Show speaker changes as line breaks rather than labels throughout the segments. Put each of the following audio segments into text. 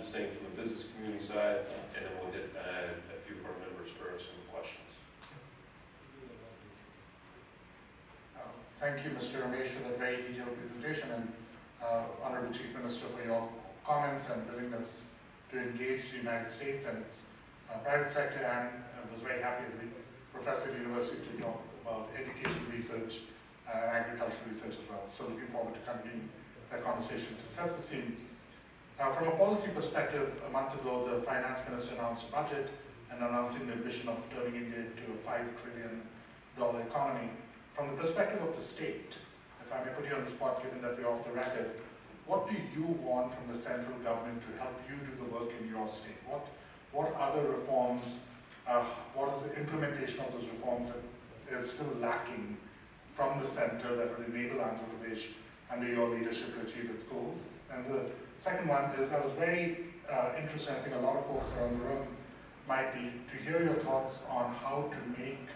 same from the business community side, and then we'll hit a few of our members for some questions.
Thank you, Mr. Ramesh, for that very detailed presentation, and Honorable Chief Minister, for your comments and willingness to engage the United States and its private sector, and was very happy as a professor at the university to talk about education research and agricultural research as well. So looking forward to continuing that conversation. To set the scene, from a policy perspective, a month ago the finance minister announced a budget and announcing the ambition of turning India into a $5 trillion economy. From the perspective of the state, if I may put you on the spot, given that we're off the record, what do you want from the central government to help you do the work in your state? What other reforms, what is the implementation of those reforms that is still lacking from the center that would enable Andhra Pradesh under your leadership to achieve its goals? And the second one is, I was very interested, I think a lot of folks around the room might be, to hear your thoughts on how to make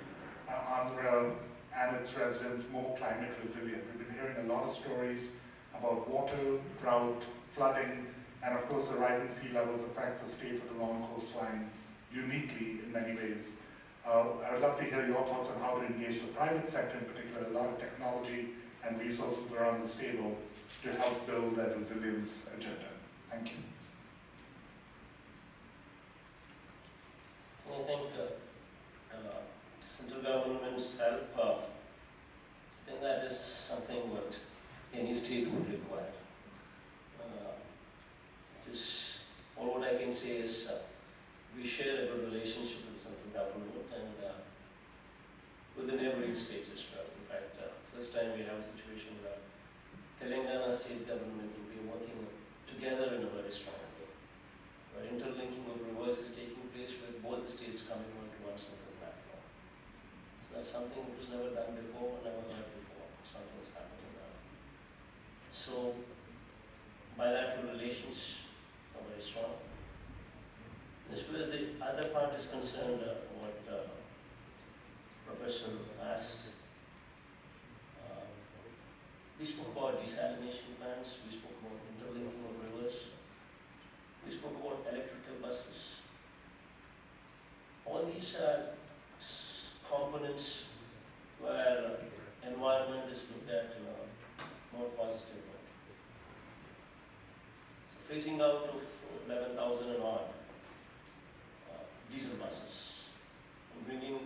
Andhra and its residents more climate resilient. We've been hearing a lot of stories about water, drought, flooding, and of course the rising sea levels affects the state with a long coastline uniquely in many ways. I would love to hear your thoughts on how to engage the private sector, in particular a lot of technology and resources around this table to help build that resilience agenda. Thank you.
I think central government's help, I think that is something what any state would require. All what I can say is we share a good relationship with central government and with the neighboring states as well. In fact, first time we have a situation where Telangana state government will be working together in a very strong way, where interlinking of rivers is taking place with both the states coming onto one single platform. So that's something which was never done before, never heard before. Something is happening now. So bilateral relations are very strong. As far as the other part is concerned, what Professor asked, we spoke about desalination plants, we spoke about interlinking of rivers, we spoke about electrical buses. All these are components where environment is looked at in a more positive way. So phasing out of 11,000 and odd diesel buses and bringing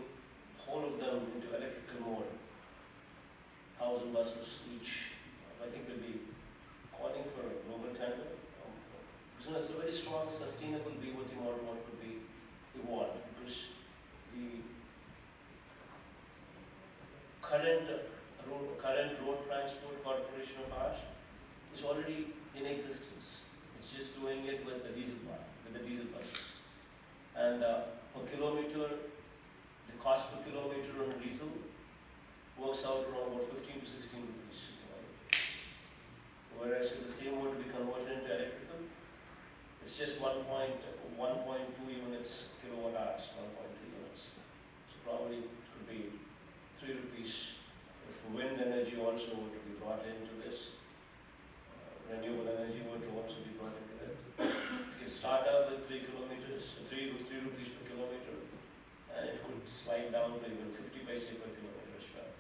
whole of them into electrical mode, 1,000 buses each, I think will be calling for a global tender. So it's a very strong, sustainable BOT model what could be evolved, because the current road transport corporation of ours is already in existence. It's just doing it with the diesel buses. And per kilometer, the cost per kilometer on diesel works out around about 15 to 16 rupees. Whereas if the same were to be converted into electrical, it's just 1.2 units kilowatt hours, 1.2 units. So probably it could be 3 rupees. If wind energy also were to be brought into this, renewable energy were to also be brought into it, you can start out with 3 kilometers, 3 rupees per kilometer, and it could slide down to even 50 paise per kilometer as well.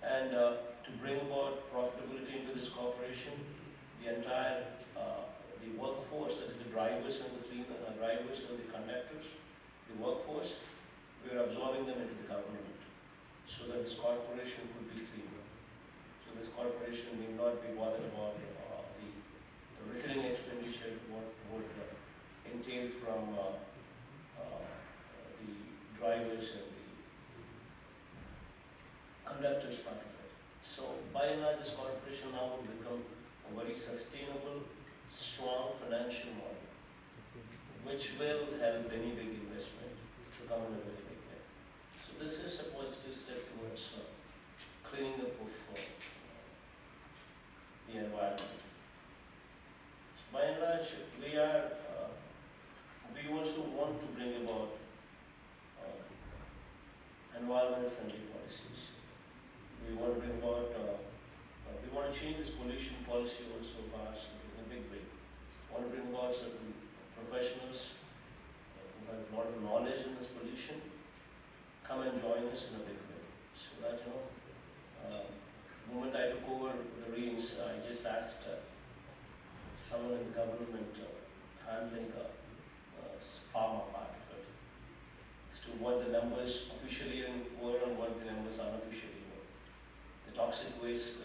And to bring about profitability into this corporation, the entire the workforce, that is the drivers and the drivers and the conductors, the workforce, we are absorbing them into the government so that this corporation could be cleaner. So this corporation need not be bothered about the recurring expenditure, what would entail from the drivers and the conductors part of it. So by and large, this corporation now will become a very sustainable, strong financial model, which will help any big investment to come in a very big way. So this is a positive step towards cleaning up of the environment. So by and large, we also want to bring about environment-friendly policies. We want to bring about, we want to change this pollution policy also for us in a big way. We want to bring about certain someone in the government handling the pharma part of it, as to what the numbers officially were and what the numbers unofficially were. The toxic waste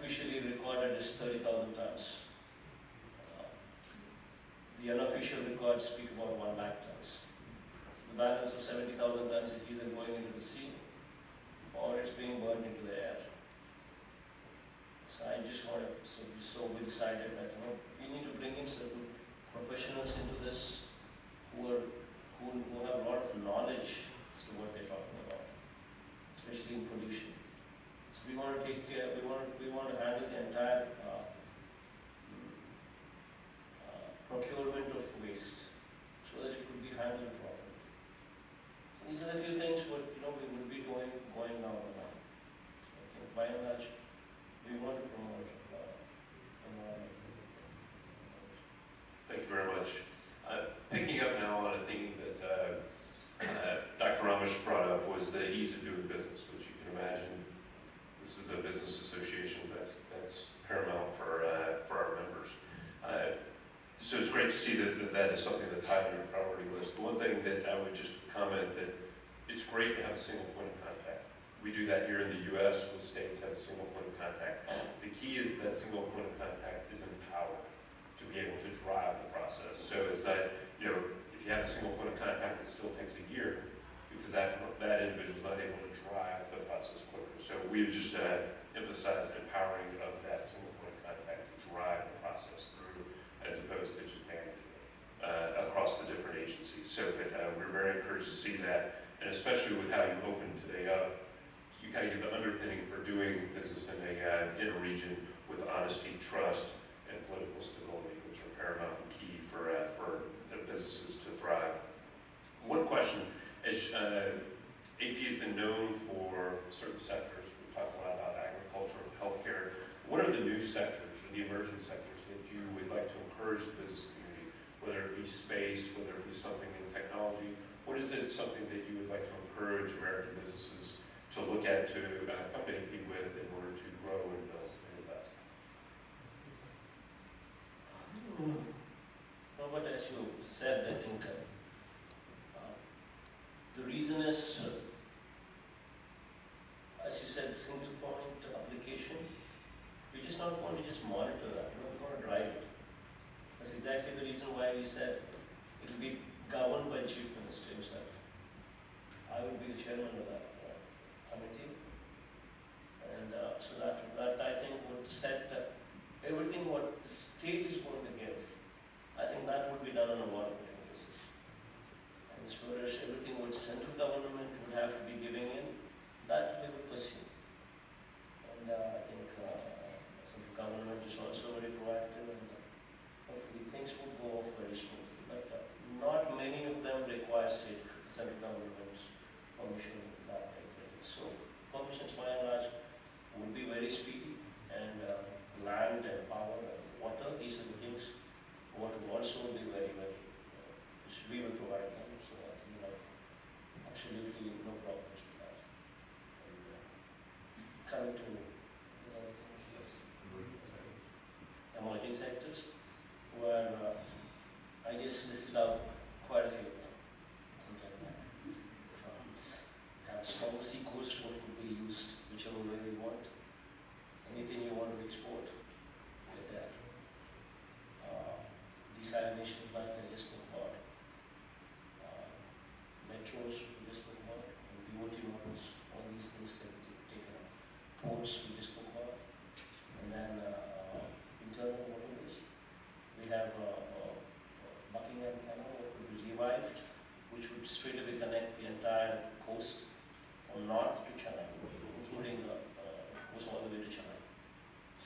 officially recorded is 30,000 tons. The unofficial records speak about 1 lakh tons. So the balance of 70,000 tons is either going into the sea or it's being burned into the air. So I just want to, so we decided that we need to bring in certain professionals into this who have a lot of knowledge as to what they're talking about, especially in pollution. So we want to take care, we want to handle the entire procurement of waste so that it could be handled properly. These are the few things what we would be going down the line. I think by and large we want to promote environment.
Thank you very much. Picking up now on a theme that Dr. Ramesh brought up was the ease of doing business, which you can imagine this is a business association that's paramount for our members. So it's great to see that is something that's high on your priority list. The one thing that I would just comment that it's great to have a single point of contact. We do that here in the U.S. with states have a single point of contact. The key is that single point of contact is empowered to be able to drive the process. So it's not, if you have a single point of contact, it still takes a year because that individual is not able to drive the process quicker. So we've just emphasized empowering of that single point of contact to drive the process through as opposed to just managing it across the different agencies. So we're very encouraged to see that, and especially with how you opened today up, you kind of give the underpinning for doing business in a region with honesty, trust, and political stability, which are paramount and key for the businesses to thrive. One question, as AP has been known for certain sectors, we've talked a lot about agriculture, healthcare. What are the new sectors or the emerging sectors that you would like to encourage the business community, whether it be space, whether it be something in technology? What is it something that you would like to encourage American businesses to look at, to company with in order to grow and build and invest?
Robert, as you said, I think the reason is, as you said, single point application. We just not want to just monitor that, we want to drive it. That's exactly the reason why we said it will be governed by the Chief Minister himself. I will be the chairman of that committee. And so that I think would set everything what the state is going to give. I think that would be done on a voluntary basis. And as far as everything what central government would have to be giving in, that we would pursue. And I think central government is also very proactive, and hopefully things will go off very smoothly. But not many of them require central government's permission that type of thing. So permissions by and large would be very speedy, and land and power and water, these are the things what will also be very, very, we will provide them. So I think absolutely no problems with that. And, coming to emerging sectors, where I just listed out quite a few of them. Something like have strong sea coast, what could be used, whichever way we want. Anything you want to export, we're there. Desalination plant, I just spoke about. Metros, we just spoke about. And BOT models, all these things can be taken up. Ports, we just spoke about. And then internal waterways. We have Buckingham Canal, that would be revived, which would straight away connect the entire coast from north to Chennai, including goes all the way to Chennai.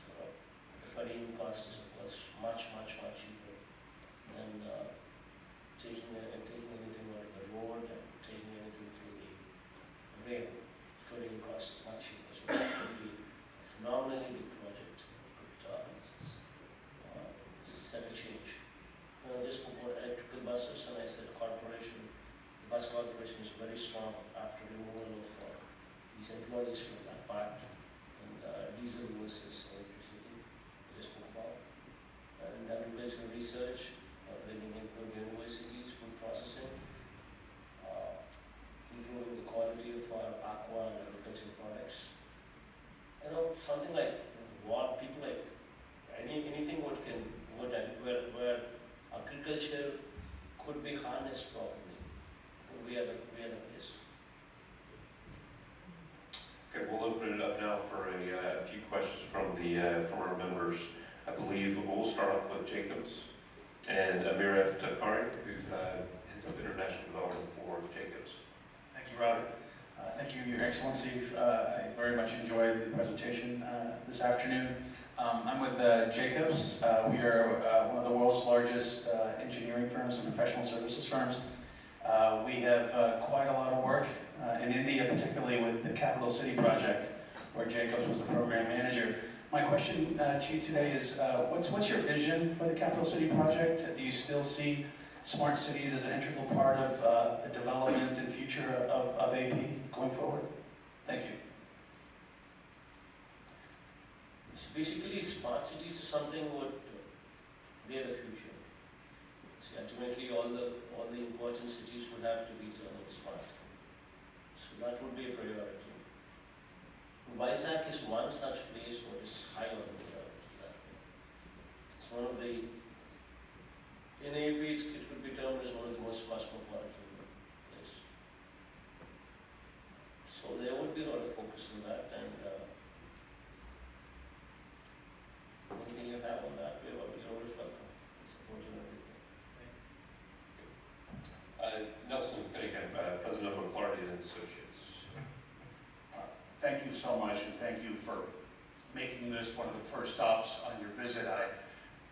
So the ferrying cost is of course much cheaper than taking anything out of the road and taking anything through the rail. Ferrying cost is much cheaper, so that would be a phenomenally big project. It could set a change. I just spoke about electrical buses, and I said corporation. The bus corporation is very strong after removal of these employees from that part, and diesel versus electricity. I just spoke about. something like what people like, anything where agriculture could be harnessed properly. We are the place.
Okay, we'll open it up now for a few questions from our members. I believe we'll start off with Jacobs and Amir F. Takari, who heads up international development for Jacobs.
Thank you, Robert. Thank you, Your Excellency. I very much enjoyed the presentation this afternoon. I'm with Jacobs. We are one of the world's largest engineering firms and professional services firms. We have quite a lot of work in India, particularly with the Capital City project, where Jacobs was the program manager. My question to you today is, what's your vision for the Capital City project? Do you still see smart cities as an integral part of the development and future of AP going forward? Thank you.
So basically, smart cities is something what they're the future. See, ultimately, all the important cities would have to be turned smart. So that would be a priority. Vizag is one such place what is high on the priority. It's one of the, in AP it could be termed as one of the most cosmopolitan places. So there would be a lot of focus on that, and anything you have on that, you're always welcome. Support you and everything.
Nelson Cunningham, President of McClarty and Associates.
Thank you so much, and thank you for making this one of the first stops on your visit. I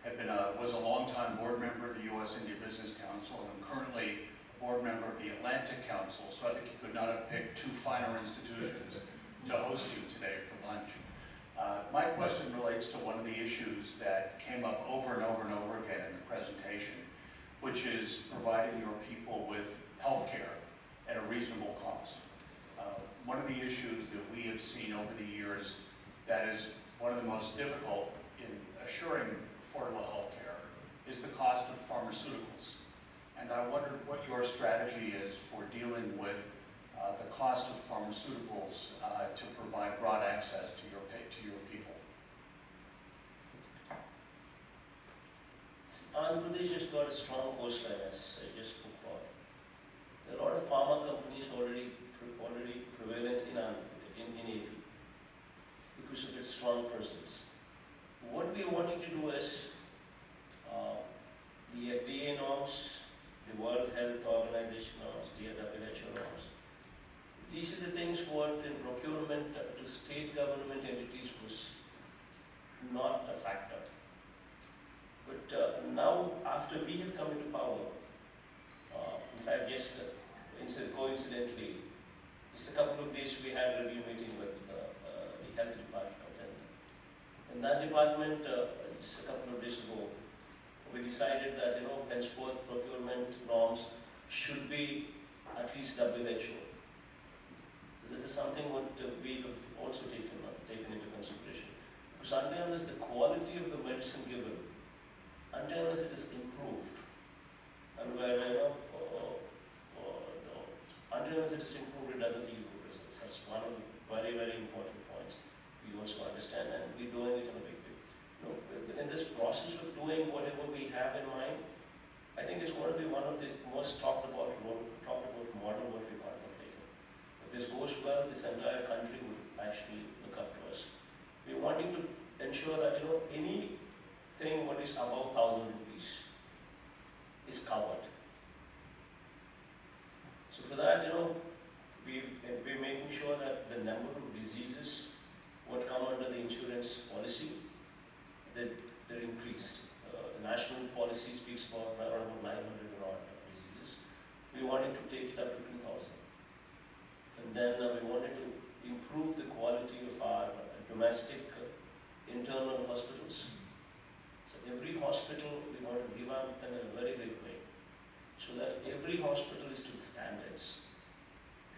have was a longtime board member of the U.S.-India Business Council, and I'm currently a board member of the Atlantic Council, so I think you could not have picked two finer institutions to host you today for lunch. My question relates to one of the issues that came up over and over and over again in the presentation, which is providing your people with health care at a reasonable cost. One of the issues that we have seen over the years that is one of the most difficult in assuring affordable health care is the cost of pharmaceuticals. And I wondered what your strategy is for dealing with the cost of pharmaceuticals to provide broad access to your people.
Andhra Pradesh has got a strong coastline, as I just spoke about. There are a lot of pharma companies already prevalent in AP because of its strong presence. What we are wanting to do is the FDA norms, the World Health Organization norms, the WHO norms. These are the things what in procurement to state government entities was not a factor. But now, after we have come into power, in fact, just coincidentally, just a couple of days we had a review meeting with the health department, and in that department, just a couple of days ago, we decided that henceforth procurement norms should be at least WHO. This is something what we have also taken into consideration, because unless the quality of the medicine given, unless it is improved, and where unless it is improved, it doesn't yield good results. That's one of the very, very important points we also understand, and we're doing it in a big way. In this process of doing whatever we have in mind, I think it's going to be one of the most talked about model what we're contemplating. If this goes well, this entire country would actually look up to us. We're wanting to ensure that anything what is above 1,000 rupees is covered. So for that, we're making sure that the number of diseases what come under the insurance policy, that they're increased. The national policy speaks about around 900 odd diseases. We wanted to take it up to 2,000. And then we wanted to improve the quality of our domestic internal hospitals. So every hospital we want to revamp them in a very big way, so that every hospital is to the standards,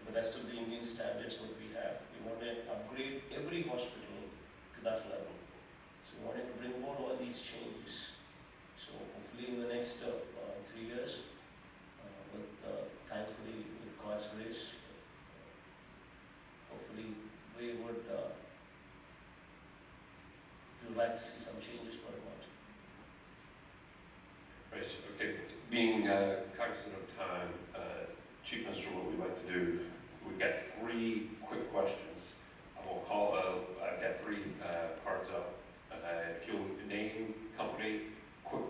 to the rest of the Indian standards what we have. We want to upgrade every hospital to that level. So we wanted to bring about all these changes. So hopefully in the next 3 years, thankfully with God's grace, hopefully we would like to see some changes going on.
Right, so, okay, being cognizant of time, Chief Minister, what we'd like to do, we've got 3 quick questions. I will call, I've got 3 cards up. If you'll name, company, quick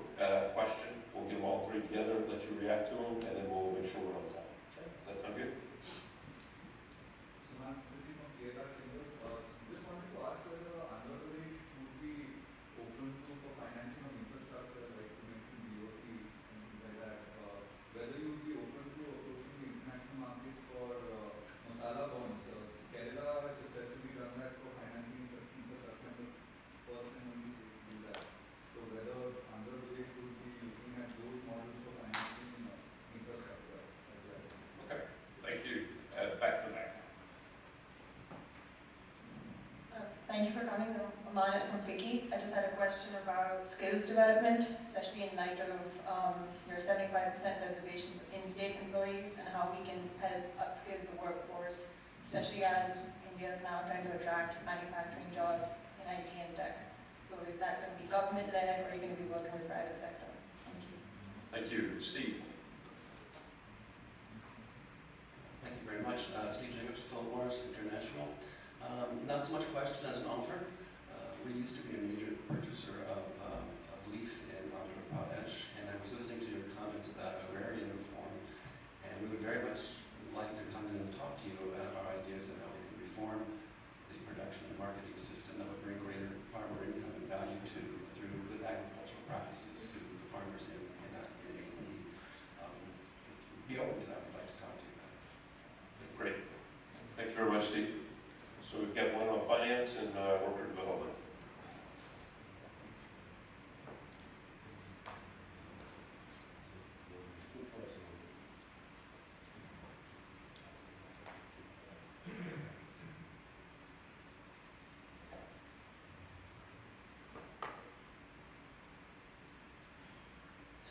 question, we'll get them all 3 together, let you react to them, and then we'll make sure we're on time. Okay, does that sound good?
So, ma'am, Priti from KR Timber, just wanted to ask whether Andhra Pradesh would be open to for financing of infrastructure, like you mentioned BOT and things like that. Whether you would be open to approaching the international markets for masala bonds. Kerala has successfully done that for financing such infrastructure, and the first and only state to do that. So, whether Andhra Pradesh would be looking at those models for financing infrastructure as well.
Okay, thank you. Back to back.
Thank you for coming. Amana from Vicky. I just had a question about skills development, especially in light of your 75% reservations of in-state employees and how we can help upskill the workforce, especially as India is now trying to attract manufacturing jobs in IT and tech. So is that going to be government-led, or are you going to be working with the private sector? Thank you.
Thank you. Steve.
Thank you very much. Steve Jacobs, Philip Morris International. Not so much a question as an offer. We used to be a major purchaser of leaf in Andhra Pradesh, and I was listening to your comments about agrarian reform, and we would very much like to come in and talk to you about our ideas of how we can reform the production and marketing system that would bring greater farmer income and value through good agricultural practices to the farmers in need. Be open to that. We'd like to talk to you about it.
Great. Thank you very much, Steve. So we've got one on finance and worker development.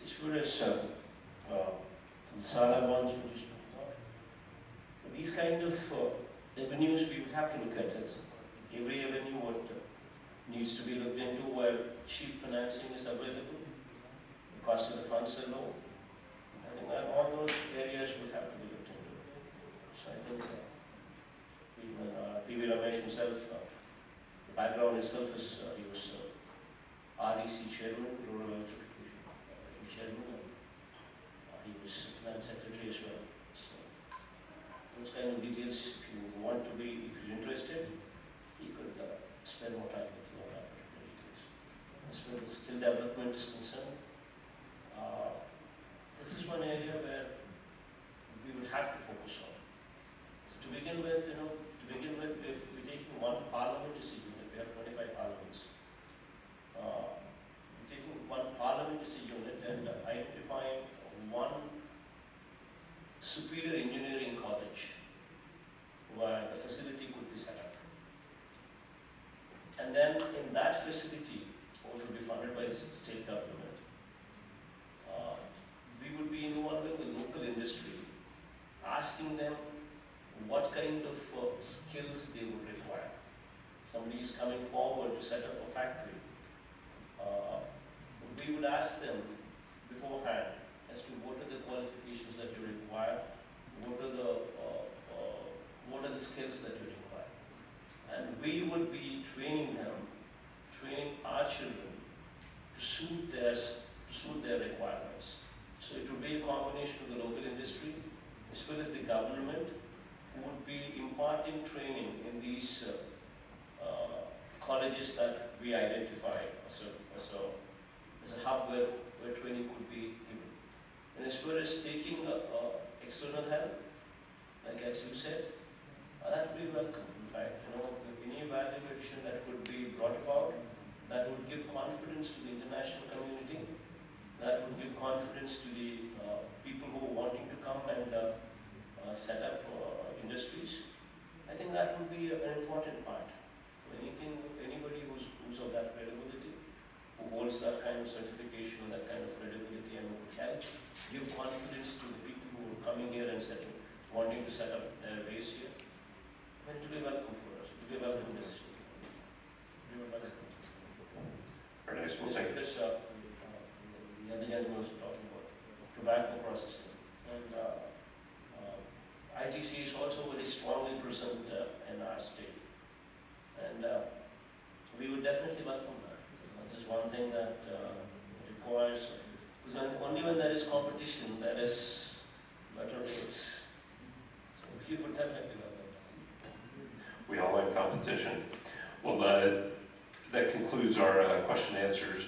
As far as masala bonds, these kind of avenues, we would have to look at it. Every avenue what needs to be looked into where cheap financing is available, the cost of the funds are low. I think that all those areas would have to be looked into. So I think even P.V. Ramesh himself, the background itself is he was REC chairman, Rural Electrification chairman, and he was finance secretary as well. Those kind of details, if you want to be, if you're interested, you could spend more time with you on that particular details. As far as skill development is concerned, this is one area where we would have to focus on. So to begin with, if we're taking one parliament decision, if we have 25 parliaments, we're taking one parliament decision and identifying one superior engineering college where the facility could be set up. And then in that facility, which would be funded by the state government, we would be involving the local industry, asking them what kind of skills they would require. Somebody is coming forward to set up a factory. We would ask them beforehand as to what are the qualifications that you require, what are the skills that you require. And we would be training them, training our children to suit their requirements. So it would be a combination of the local industry as well as the government who would be imparting training in these colleges that we identify as a hub where training could be given. And as far as taking external help, like as you said, that would be welcome. In fact, any evaluation that could be brought about, that would give confidence to the international community, that would give confidence to the people who are wanting to come and set up industries. I think that would be an important part. So anybody who's of that credibility, who holds that kind of certification, that kind of credibility, and who would help give confidence to the people who are coming here and wanting to set up their base here, it will be welcome for us. It will be a welcome decision. We would welcome.
Very nice. Well,
This,
thank you.
the other gentleman was talking about tobacco processing. And ITC is also very strongly present in our state. And we would definitely welcome that. This is one thing that requires, because only when there is competition, there is better rates. So you would definitely welcome that.
We all like competition. Well, that concludes our question and answers.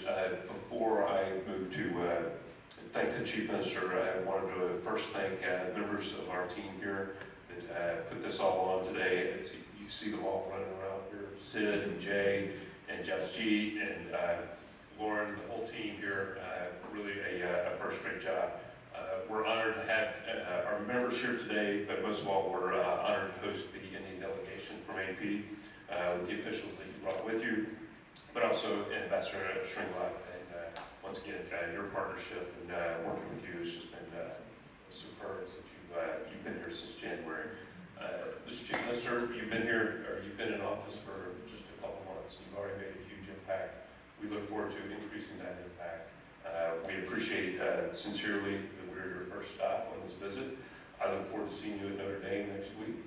Before I move to thank the Chief Minister, I wanted to first thank members of our team here that put this all on today. You see them all running around here, Sid and Jay and Jeff G and Lauren, the whole team here, really a first-rate job. We're honored to have our members here today, but most of all, we're honored to host the Indian delegation from AP with the officials that you brought with you, but also Ambassador Shringla. And once again, your partnership and working with you has just been superb since you've been here since January. Mr. Chief Minister, you've been here, or you've been in office for just a couple months. You've already made a huge impact. We look forward to increasing that impact. We appreciate sincerely that we're your first stop on this visit. I look forward to seeing you at Notre Dame next week,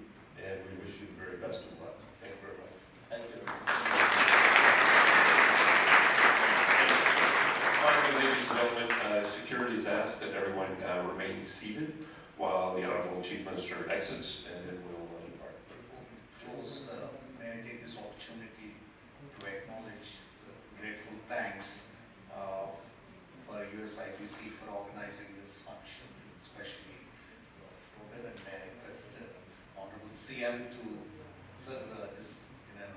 and we wish you the very best of luck. Thank you very much.
Thank you.
Finally, ladies and gentlemen, security has asked that everyone remain seated while the Honorable Chief Minister exits, and then we'll depart.
Close, may I take this opportunity to acknowledge the grateful thanks for USIBC for organizing this function, especially Robin, and may I request Honorable CM to serve this in an